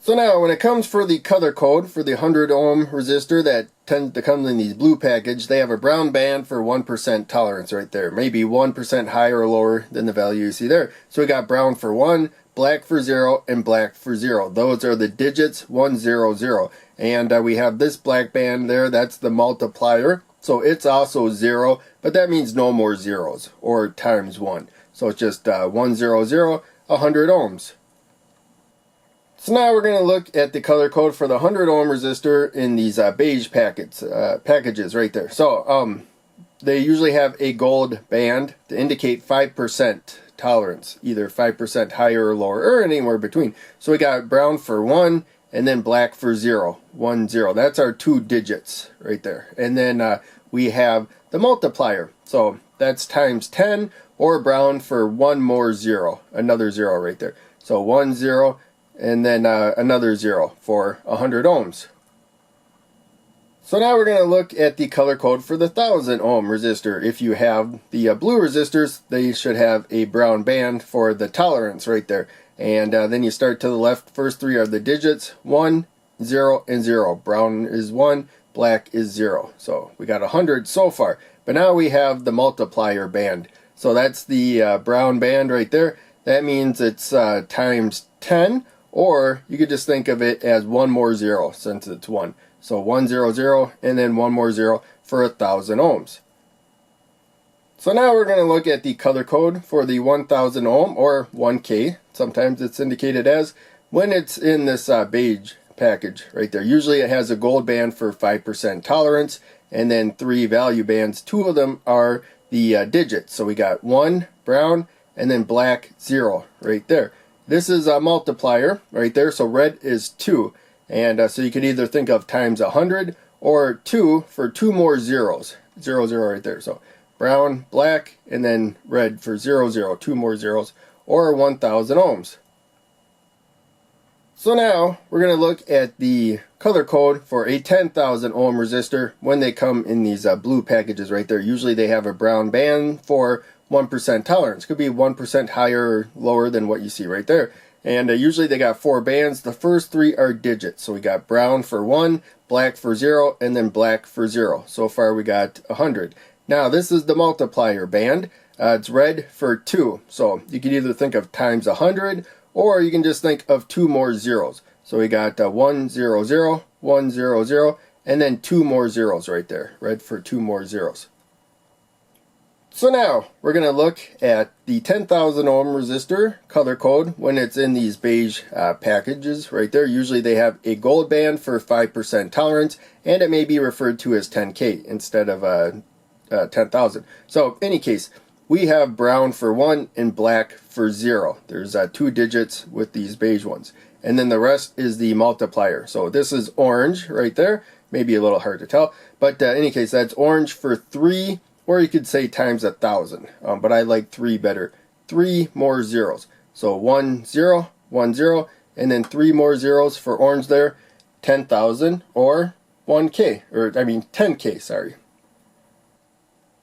So now when it comes for the color code for the 100 ohm resistor that tends to come in these blue package, they have a brown band for 1% tolerance right there. Maybe 1% higher or lower than the value you see there. So we got brown for 1, black for 0, and black for 0. Those are the digits 1, 0, 0. And we have this black band there, that's the multiplier. So it's also 0, but that means no more zeros, or times 1. So it's just 1, 0, 0, 100 ohms. So now we're going to look at the color code for the 100 ohm resistor in these beige packages right there. So they usually have a gold band to indicate 5% tolerance, either 5% higher or lower, or anywhere between. So we got brown for 1, and then black for 0, 1, 0. That's our 2 digits right there. And then we have the multiplier. So that's times 10, or brown for 1 more 0, another 0 right there. So 1, 0, and then another 0 for 100 ohms. So now we're going to look at the color code for the 1000 ohm resistor. If you have the blue resistors, they should have a brown band for the tolerance right there. And then you start to the left. First 3 are the digits 1, 0, and 0. Brown is 1, black is 0. So we got 100 so far. But now we have the multiplier band. So that's the brown band right there. That means it's times 10. Or you could just think of it as 1 more 0 since it's 1. So 1, 0, 0, and then 1 more 0 for 1000 ohms. So now we're going to look at the color code for the 1000 ohm, or 1K. Sometimes it's indicated as, when it's in this beige package right there. Usually it has a gold band for 5% tolerance, and then 3 value bands. 2 of them are the digits. So we got 1, brown, and then black, 0 right there. This is a multiplier right there, so red is 2. And so you could either think of times 100 or 2 for 2 more zeros. 0, 0 right there. So brown, black, and then red for 0, 0, 2 more zeros, or 1000 ohms. So now we're going to look at the color code for a 10,000 ohm resistor when they come in these blue packages right there. Usually they have a brown band for 1% tolerance. Could be 1% higher or lower than what you see right there. And usually they got 4 bands. The first 3 are digits. So we got brown for 1, black for 0, and then black for 0. So far we got 100. Now this is the multiplier band. It's red for 2. So you can either think of times 100, or you can just think of 2 more zeros. So we got 1, 0, 0, 1, 0, 0, and then 2 more zeros right there. Red for 2 more zeros. So now we're going to look at the 10,000 ohm resistor color code when it's in these beige packages right there. Usually they have a gold band for 5% tolerance, and it may be referred to as 10K instead of 10,000. So in any case, we have brown for 1 and black for 0. There's 2 digits with these beige ones. And then the rest is the multiplier. So this is orange right there. Maybe a little hard to tell. But in any case, that's orange for 3. Or you could say times 1,000, but I like 3 better. 3 more zeros. So 1, 0, 1, 0, and then 3 more zeros for orange there. 10,000 or 1K, or I mean 10K, sorry.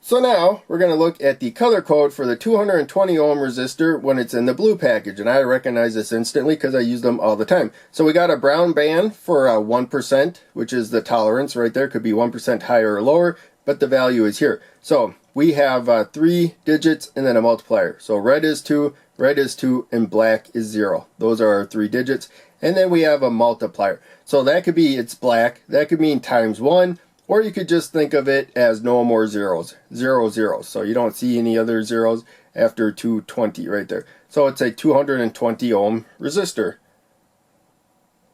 So now we're going to look at the color code for the 220 ohm resistor when it's in the blue package. And I recognize this instantly because I use them all the time. So we got a brown band for 1%, which is the tolerance right there. Could be 1% higher or lower, but the value is here. So we have 3 digits and then a multiplier. So red is 2, and black is 0. Those are our 3 digits. And then we have a multiplier. So that could be, it's black. That could mean times 1. Or you could just think of it as no more zeros. 0, 0. So you don't see any other zeros after 220 right there. So it's a 220 ohm resistor.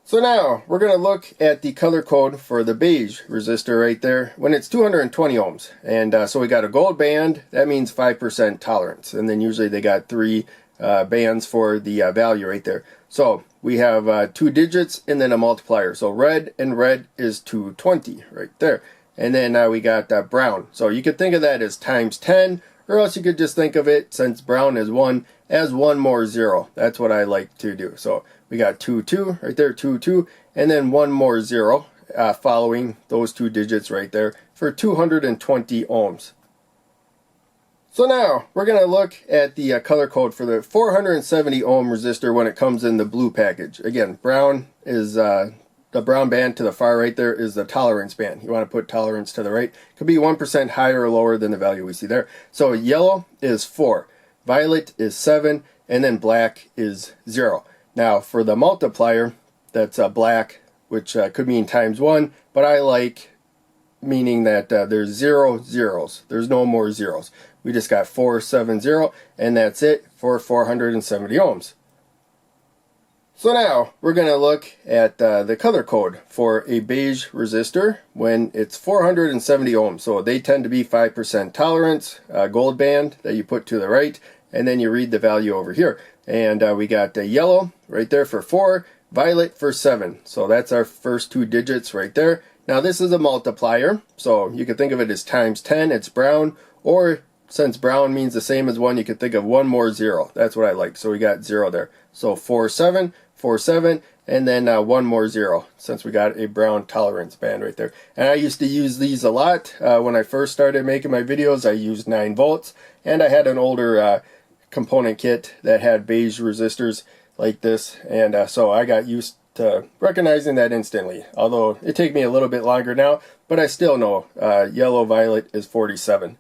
So now we're going to look at the color code for the beige resistor right there when it's 220 ohms. And so we got a gold band. That means 5% tolerance. And then usually they got 3 bands for the value right there. So we have 2 digits and then a multiplier. So red and red is 220 right there. And then we got brown. So you could think of that as times 10, or else you could just think of it, since brown is 1, as 1 more 0. That's what I like to do. So we got 2, 2 right there, 2, 2, and then 1 more 0 following those 2 digits right there for 220 ohms. So now we're going to look at the color code for the 470 ohm resistor when it comes in the blue package. Again, brown is the brown band to the far right there is the tolerance band. You want to put tolerance to the right. Could be 1% higher or lower than the value we see there. So yellow is 4, violet is 7, and then black is 0. Now for the multiplier, that's black, which could mean times 1, but I like meaning that there's 0 zeros. There's no more zeros. We just got 470, and that's it for 470 ohms. So now we're going to look at the color code for a beige resistor when it's 470 ohms. So they tend to be 5% tolerance, gold band that you put to the right, and then you read the value over here. And we got yellow right there for 4, violet for 7. So that's our first 2 digits right there. Now this is a multiplier, so you can think of it as times 10, it's brown, or since brown means the same as 1, you could think of 1 more 0. That's what I like, so we got 0 there. So 4, 7, 4, 7, and then 1 more 0, since we got a brown tolerance band right there. And I used to use these a lot. When I first started making my videos, I used 9 volts, and I had an older component kit that had beige resistors like this, and so I got used to recognizing that instantly, although it takes me a little bit longer now, but I still know yellow violet is 47.